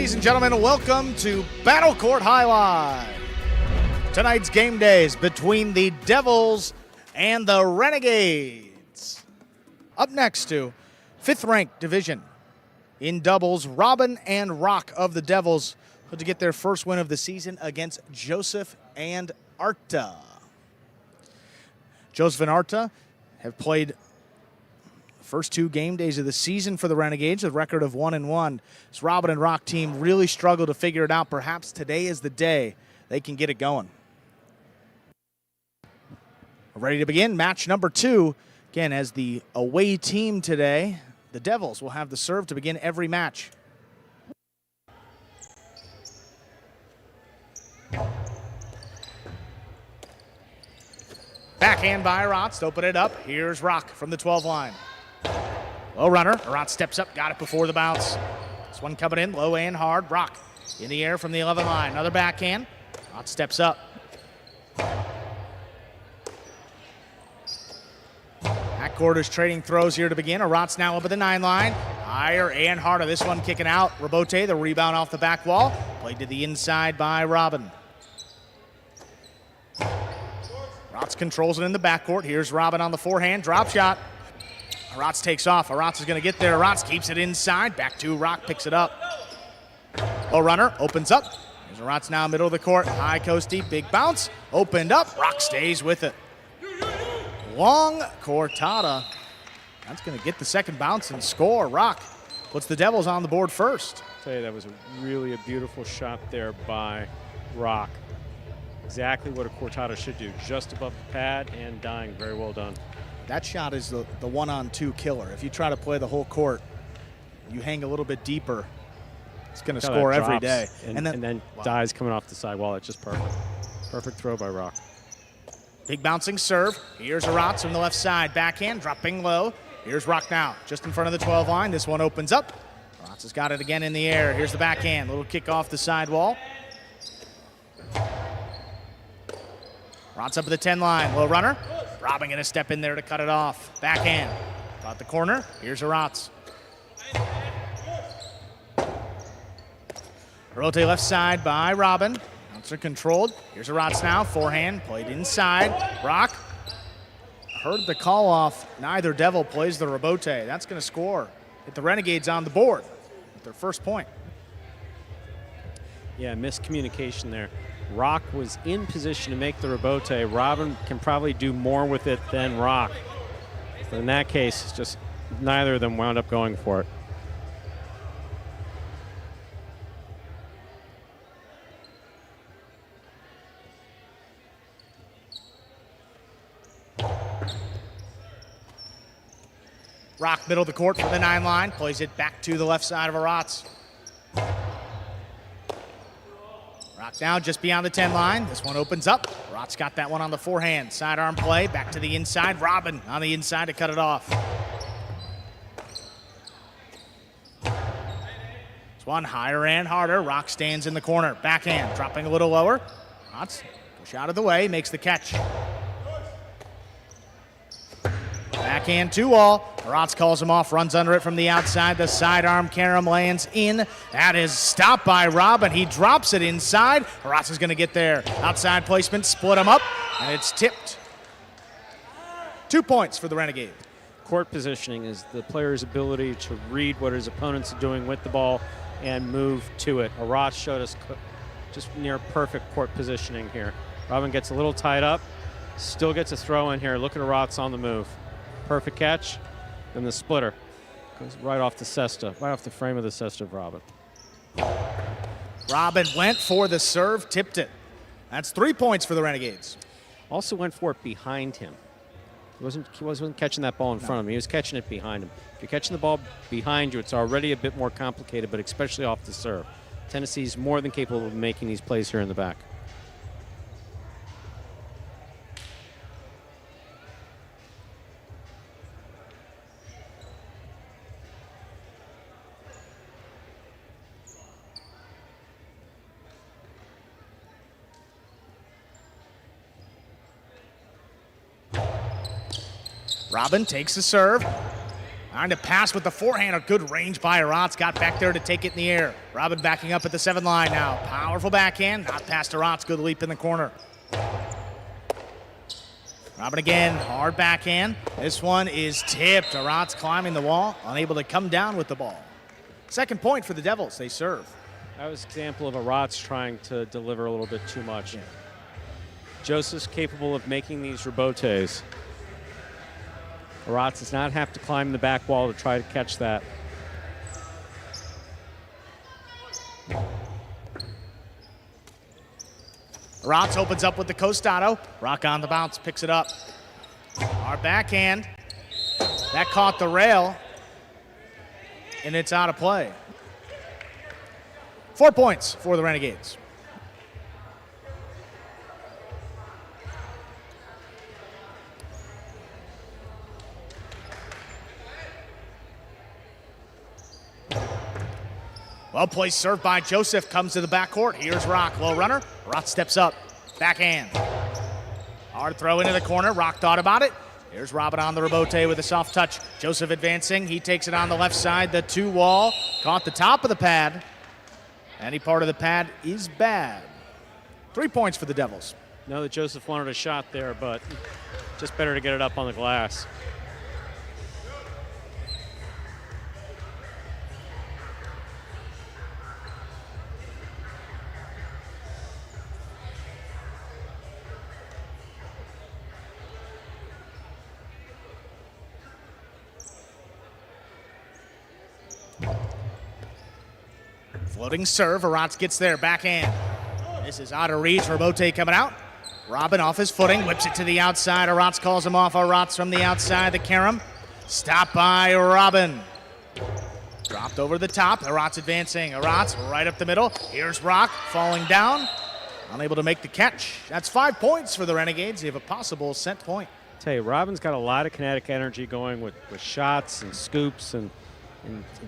Ladies and gentlemen, welcome to Battle Court Jai-Alai. Tonight's game days between the Devils and the Renegades. Up next to 5th ranked division in doubles, Robin and Roque of the Devils to get their first win of the season against Joseph and Arta. Joseph and Arta have played first 2 game days of the season for the Renegades, a record of 1-1. This Robin and Roque team really struggled to figure it out. Perhaps today is the day they can get it going. Ready to begin match number 2. Again, as the away team today, the Devils will have the serve to begin every match. Backhand by Aratz to open it up. Here's Roque from the 12 line. Low runner. Aratz steps up, got it before the bounce. This one coming in low and hard. Roque in the air from the 11 line. Another backhand. Aratz steps up. Backcourt is trading throws here to begin. Aratz now up at the 9 line. Higher and harder. This one kicking out. Roque, the rebound off the back wall. Played to the inside by Robin. Aratz controls it in the backcourt. Here's Robin on the forehand. Drop shot. Aratz takes off. Aratz is going to get there. Aratz keeps it inside. Back to Roque, picks it up. Low runner, opens up. There's Aratz now middle of the court. High coast deep, big bounce. Opened up. Roque stays with it. Long cortada. That's going to get the second bounce and score. Roque puts the Devils on the board first. I'll tell you, that was really a beautiful shot there by Roque. Exactly what a cortada should do. Just above the pad and dying. Very well done. That shot is the 1-on-2 killer. If you try to play the whole court, you hang a little bit deeper, it's going to score every day. And then wow. Dies coming off the side wall. It's just perfect. Perfect throw by Roque. Big bouncing serve. Here's Aratz from the left side. Backhand, dropping low. Here's Roque now, just in front of the 12 line. This one opens up. Aratz has got it again in the air. Here's the backhand. Little kick off the side wall. Aratz up at the 10 line. Low runner. Robin going to step in there to cut it off. Backhand. Got the corner. Here's Aratz. Roque left side by Robin. Bouncer controlled. Here's Aratz now. Forehand played inside. Roque heard the call off. Neither Devil plays the Roque. That's going to score. Get the Renegades on the board with their first point. Yeah, miscommunication there. Roque was in position to make the Roque. Robin can probably do more with it than Roque. But in that case, it's just neither of them wound up going for it. Roque middle of the court for the 9 line. Plays it back to the left side of Aratz. Roque now just beyond the 10 line. This one opens up. Aratz got that one on the forehand. Sidearm play, back to the inside. Robin on the inside to cut it off. This one higher and harder. Roque stands in the corner. Backhand, dropping a little lower. Aratz, push out of the way, makes the catch. Backhand 2-all. Aratz calls him off, runs under it from the outside. The sidearm carom lands in. That is stopped by Robin. He drops it inside. Aratz is going to get there. Outside placement, split him up, and it's tipped. 2 points for the Renegade. Court positioning is the player's ability to read what his opponents are doing with the ball and move to it. Aratz showed us just near perfect court positioning here. Robin gets a little tied up, still gets a throw in here. Look at Aratz on the move. Perfect catch. Then the splitter goes right off the cesta, right off the frame of the cesta of Robin. Robin went for the serve, tipped it. That's 3 points for the Renegades. Also went for it behind him. He wasn't catching that ball in front of him. He was catching it behind him. If you're catching the ball behind you, it's already a bit more complicated, but especially off the serve. Tennessee's more than capable of making these plays here in the back. Robin takes the serve. Trying to pass with the forehand. A good range by Aratz. Got back there to take it in the air. Robin backing up at the 7 line now. Powerful backhand. Not past Aratz. Good leap in the corner. Robin again. Hard backhand. This one is tipped. Aratz climbing the wall. Unable to come down with the ball. Second point for the Devils. They serve. That was an example of Aratz trying to deliver a little bit too much. Yeah. Joseph's capable of making these rebotes. Aratz does not have to climb the back wall to try to catch that. Aratz opens up with the Costado. Roque on the bounce, picks it up. Our backhand. That caught the rail, and it's out of play. 4 points for the Renegades. Well-placed serve by Joseph. Comes to the backcourt. Here's Roque. Low runner. Aratz steps up. Backhand. Hard throw into the corner. Roque thought about it. Here's Robin on the rebote with a soft touch. Joseph advancing. He takes it on the left side. The 2-wall. Caught the top of the pad. Any part of the pad is bad. 3 points for the Devils. Know that Joseph wanted a shot there, but just better to get it up on the glass. Floating serve. Aratz gets there. Backhand. This is out of reach. Rebote coming out. Robin off his footing. Whips it to the outside. Aratz calls him off. Aratz from the outside. The carom. Stopped by Robin. Dropped over the top. Aratz advancing. Aratz right up the middle. Here's Roque falling down. Unable to make the catch. That's 5 points for the Renegades. They have a possible set point. Tell you, Robin's got a lot of kinetic energy going with shots and scoops and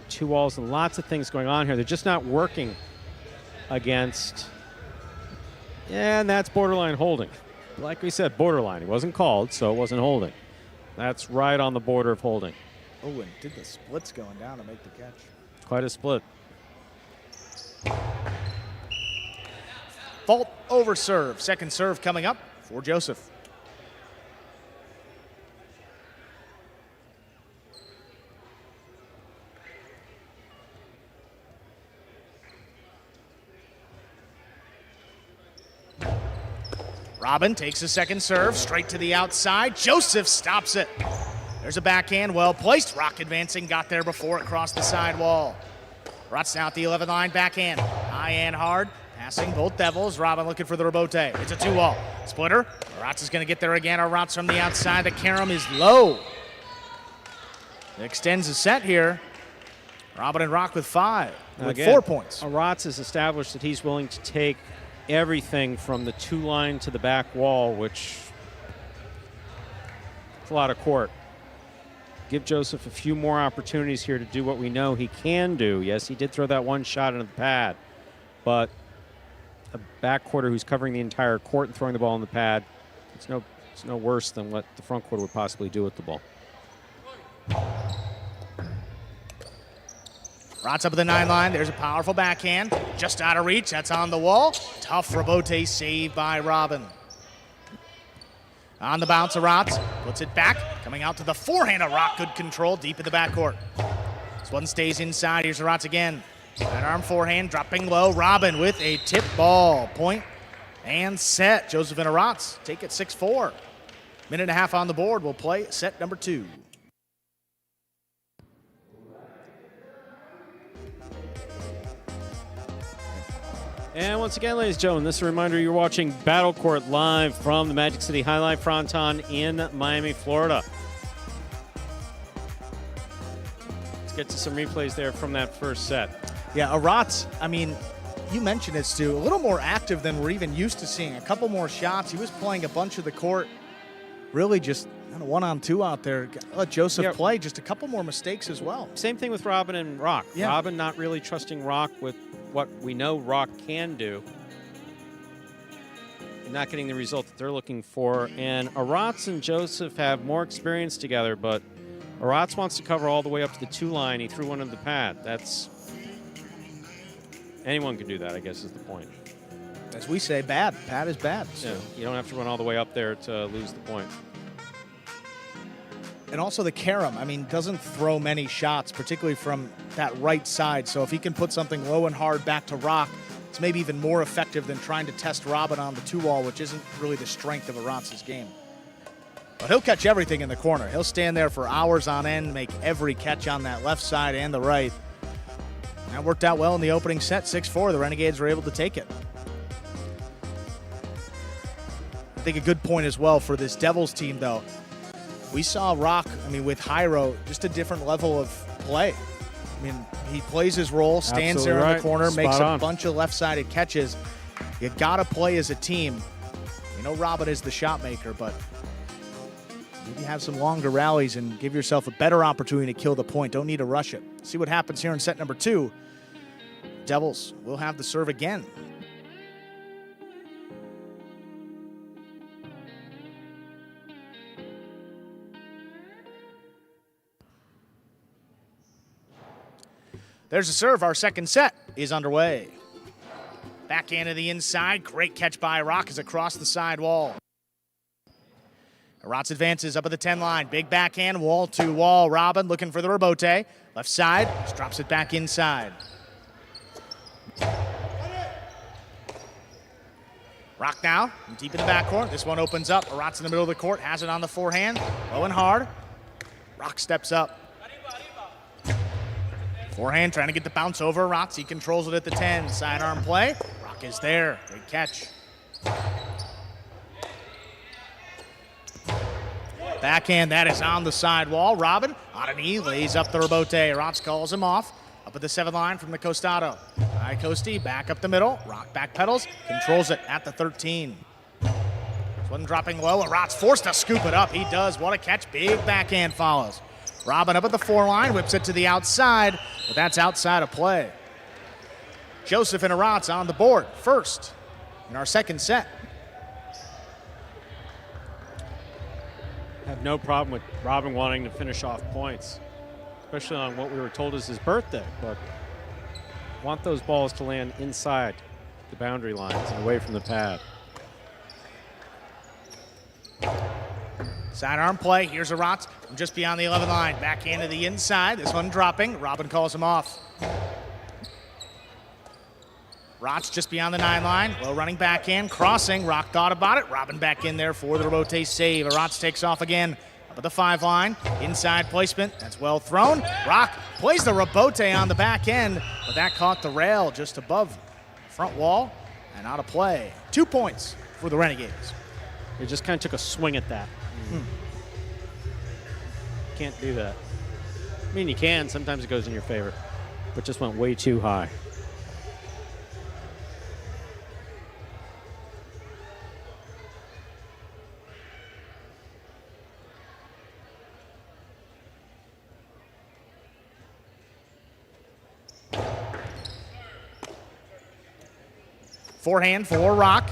2-walls and lots of things going on here. They're just not working against, and that's borderline holding. Like we said, borderline. It wasn't called, so it wasn't holding. That's right on the border of holding. Oh, and did the splits going down to make the catch. Quite a split. Fault over serve. Second serve coming up for Joseph. Robin takes a second serve, straight to the outside. Joseph stops it. There's a backhand, well placed. Roque advancing, got there before it crossed the side wall. Aratz now at the 11 line, backhand. High and hard, passing both Devils. Robin looking for the rebote. It's a 2-wall. Splitter. Aratz is going to get there again. Aratz from the outside. The carom is low. It extends the set here. Robin and Roque with 5, with again, 4 points. Aratz has established that he's willing to take everything from the 2-line to the back wall, which is a lot of court. Give Joseph a few more opportunities here to do what we know he can do. Yes, he did throw that one shot into the pad, but a backcourter who's covering the entire court and throwing the ball in the pad, it's no worse than what the front court would possibly do with the ball. Aratz up at the 9 line. There's a powerful backhand. Just out of reach. That's on the wall. Tough rebote save by Robin. On the bounce, Aratz puts it back. Coming out to the forehand. Roque good control deep in the backcourt. This one stays inside. Here's Aratz again. That arm forehand dropping low. Robin with a tip ball. Point and set. Joseph and Aratz take it 6-4. Minute and a half on the board. We'll play set number 2. And once again, ladies and gentlemen, this is a reminder you're watching Battle Court live from the Magic City Fronton in Miami, Florida. Let's get to some replays there from that first set. Yeah, Aratz, I mean, you mentioned it, Stu, a little more active than we're even used to seeing. A couple more shots. He was playing a bunch of the court, really just kind of 1-on-2 out there. Let Joseph play, just a couple more mistakes as well. Same thing with Robin and Roque. Yeah. Robin not really trusting Roque with what we know Roque can do. Not getting the result that they're looking for. And Aratz and Joseph have more experience together, but Aratz wants to cover all the way up to the 2 line. He threw one in the pad. Anyone can do that, I guess, is the point. As we say, bad. Pad is bad. So. Yeah, you don't have to run all the way up there to lose the point. And also the Karam, I mean, doesn't throw many shots, particularly from that right side. So if he can put something low and hard back to Roque, it's maybe even more effective than trying to test Robin on the 2-wall, which isn't really the strength of Aratz's game. But he'll catch everything in the corner. He'll stand there for hours on end, make every catch on that left side and the right. That worked out well in the opening set, 6-4. The Renegades were able to take it. I think a good point as well for this Devils team, though. We saw Roque, I mean, with Jairo, just a different level of play. I mean, he plays his role, stands Absolutely there in right. the corner, Spot makes on. a bunch of left-sided catches. You got to play as a team. You know Robin is the shot maker, but maybe have some longer rallies and give yourself a better opportunity to kill the point. Don't need to rush it. See what happens here in set number 2. Devils will have the serve again. There's a serve. Our second set is underway. Backhand to the inside. Great catch by Roque as across the side wall. Aratz advances up at the 10 line. Big backhand, wall to wall. Robin looking for the rebote. Left side, just drops it back inside. Roque now, deep in the backcourt. This one opens up. Aratz in the middle of the court, has it on the forehand. Low and hard. Roque steps up. Forehand trying to get the bounce over Aratz. He controls it at the 10. Sidearm play. Roque is there. Great catch. Backhand, that is on the sidewall. Robin on a knee, lays up the rebote. Aratz calls him off. Up at the 7th line from the Costado. High Coasty, back up the middle. Roque backpedals, controls it at the 13. This one dropping low. Aratz forced to scoop it up. He does. What a catch. Big backhand follows. Robin up at the 4 line, whips it to the outside, but that's outside of play. Joseph and Aratz on the board first in our second set. Have no problem with Robin wanting to finish off points, especially on what we were told is his birthday, but want those balls to land inside the boundary lines and away from the pad. Sidearm play. Here's Aratz from just beyond the 11 line. Backhand to the inside. This one dropping. Robin calls him off. Aratz just beyond the 9 line. Low running backhand. Crossing. Roque thought about it. Robin back in there for the rebote save. Aratz takes off again. Up at the 5 line. Inside placement. That's well thrown. Roque plays the rebote on the back end, but that caught the rail just above the front wall and out of play. 2 points for the Renegades. They just kind of took a swing at that. Can't do that. I mean, you can. Sometimes it goes in your favor, but just went way too high. Forehand for Roque.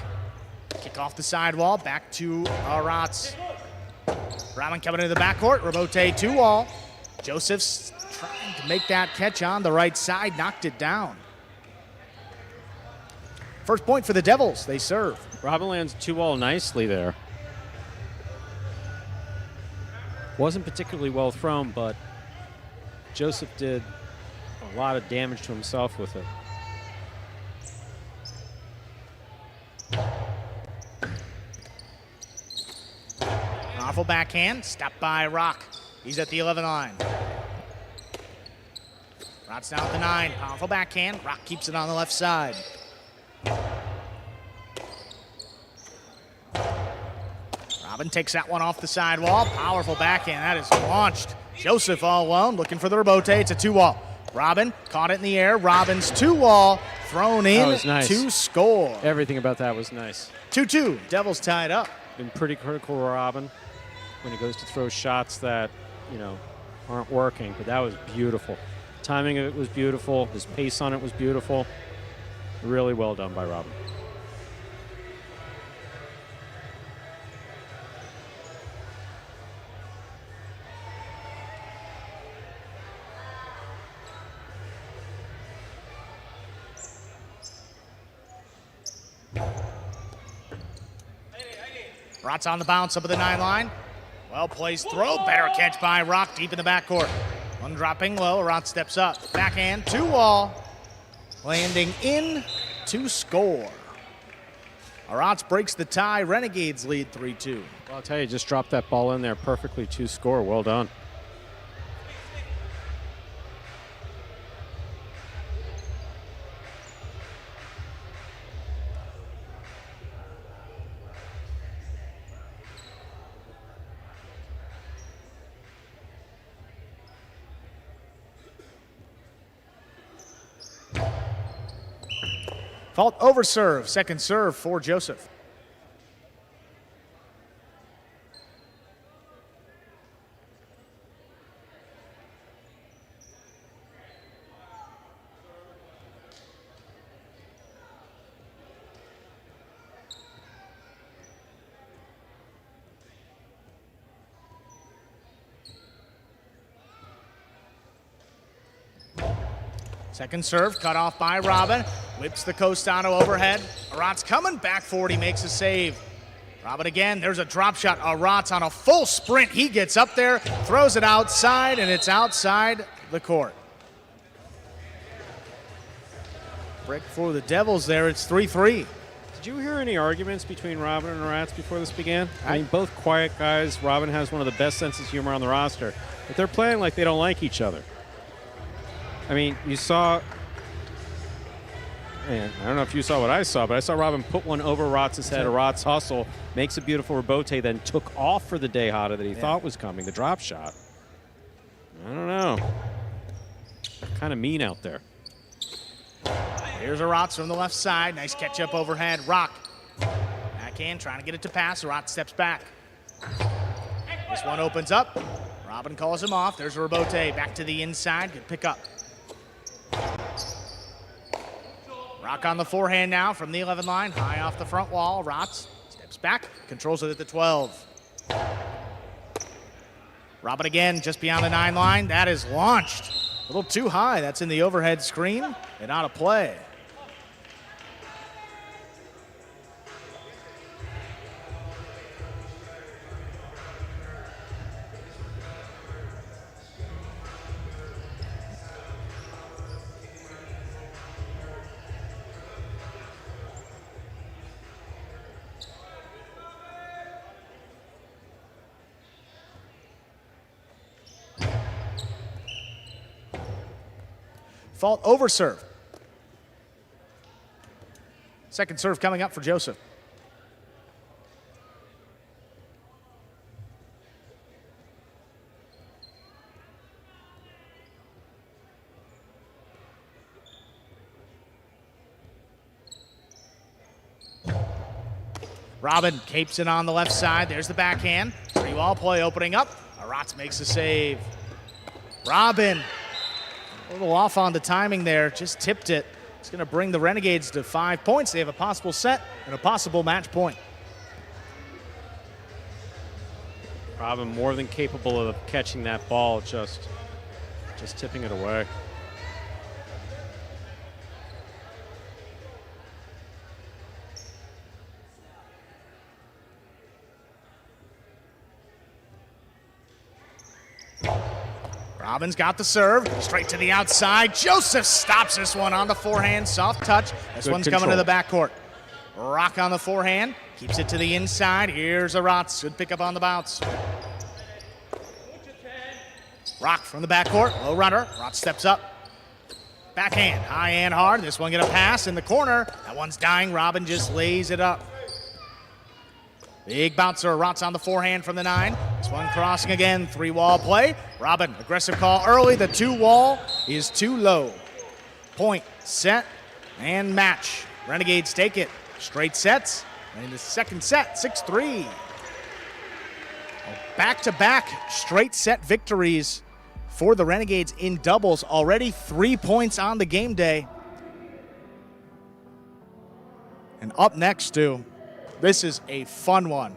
Kick off the sidewall, back to Aratz. Robin coming into the backcourt, rebote 2-wall. Joseph's trying to make that catch on the right side, knocked it down. First point for the Devils, they serve. Robin lands 2-wall nicely there. Wasn't particularly well thrown, but Joseph did a lot of damage to himself with it. Powerful backhand, step by Roque. He's at the 11 line. Aratz down at the 9, powerful backhand. Roque keeps it on the left side. Robin takes that one off the sidewall. Powerful backhand, that is launched. Joseph all alone, looking for the rebote. It's a 2-wall. Robin caught it in the air. Robin's 2-wall thrown in nice. to score. Everything about that was nice. 2-2, Devils tied up. Been pretty critical of Robin when he goes to throw shots that, you know, aren't working, but that was beautiful. Timing of it was beautiful. His pace on it was beautiful. Really well done by Robin. Aratz on the bounce up at the 9 line. Well placed throw, better catch by Roque deep in the backcourt. One dropping low, Aratz steps up. Backhand, 2-wall. Landing in to score. Aratz breaks the tie. Renegades lead 3-2. Well, I'll tell you, just dropped that ball in there perfectly to score. Well done. Fault over serve. Second serve for Joseph. Second serve, cut off by Robin. Whips the Costano overhead. Aratz coming back forward, he makes a save. Robin again, there's a drop shot. Aratz on a full sprint. He gets up there, throws it outside, and it's outside the court. Break for the Devils there, it's 3-3. Did you hear any arguments between Robin and Aratz before this began? I mean, both quiet guys. Robin has one of the best senses of humor on the roster, but they're playing like they don't like each other. I mean, you saw, man, I don't know if you saw what I saw, but I saw Robin put one over Aratz's head. Aratz hustle, makes a beautiful rebote, then took off for the Dejada that he thought was coming, the drop shot. I don't know. Kind of mean out there. Here's Aratz from the left side. Nice catch up overhead. Roque. Backhand, trying to get it to pass. Aratz steps back. This one opens up. Robin calls him off. There's a rebote. Back to the inside. Good pick up. Roque on the forehand now from the 11 line. High off the front wall. Aratz steps back. Controls it at the 12. Robin again just beyond the 9 line. That is launched. A little too high. That's in the overhead screen and out of play. Fault over serve. Second serve coming up for Joseph. Robin capes it on the left side. There's the backhand. 3-wall play opening up. Aratz makes a save. Robin. A little off on the timing there, just tipped it. It's going to bring the Renegades to 5 points. They have a possible set and a possible match point. Robin more than capable of catching that ball, just tipping it away. Robin's got the serve, straight to the outside. Joseph stops this one on the forehand, soft touch. This Good one's control. coming to the backcourt. Roque on the forehand, keeps it to the inside. Here's Aratz, good pickup on the bounce. Roque from the backcourt, low runner. Aratz steps up. Backhand, high and hard. This one gonna pass in the corner. That one's dying. Robin just lays it up. Big bouncer, Aratz on the forehand from the 9. This one crossing again, 3-wall play. Robin, aggressive call early. The 2-wall is too low. Point, set, and match. Renegades take it. Straight sets. And in the second set, 6-3. Back-to-back straight set victories for the Renegades in doubles. Already 3 points on the game day. And up next, Stu, this is a fun one.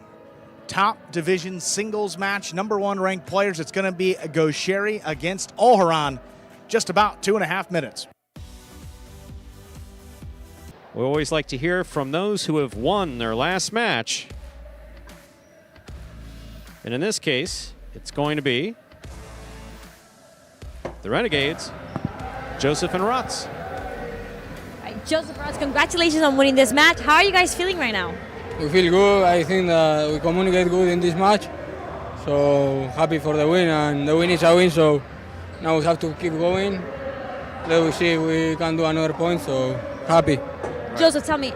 Top division singles match, #1 ranked players. It's going to be Gaucheri against Olharan. Just about 2.5 minutes. We always like to hear from those who have won their last match. And in this case, it's going to be the Renegades, Joseph and Aratz. All right, Joseph, Aratz, congratulations on winning this match. How are you guys feeling right now? We feel good. I think that we communicate good in this match. So happy for the win, and the win is a win. So now we have to keep going. Let's see if we can do another point. So happy. Joseph, tell me,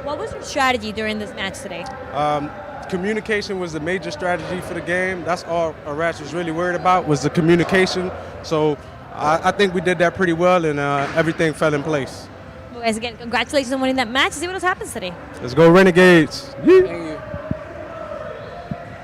what was your strategy during this match today? Communication was the major strategy for the game. That's all Aratz was really worried about, was the communication. So I think we did that pretty well, and everything fell in place. Well, guys, again, congratulations on winning that match. See what else happens today. Let's go Renegades. Thank you.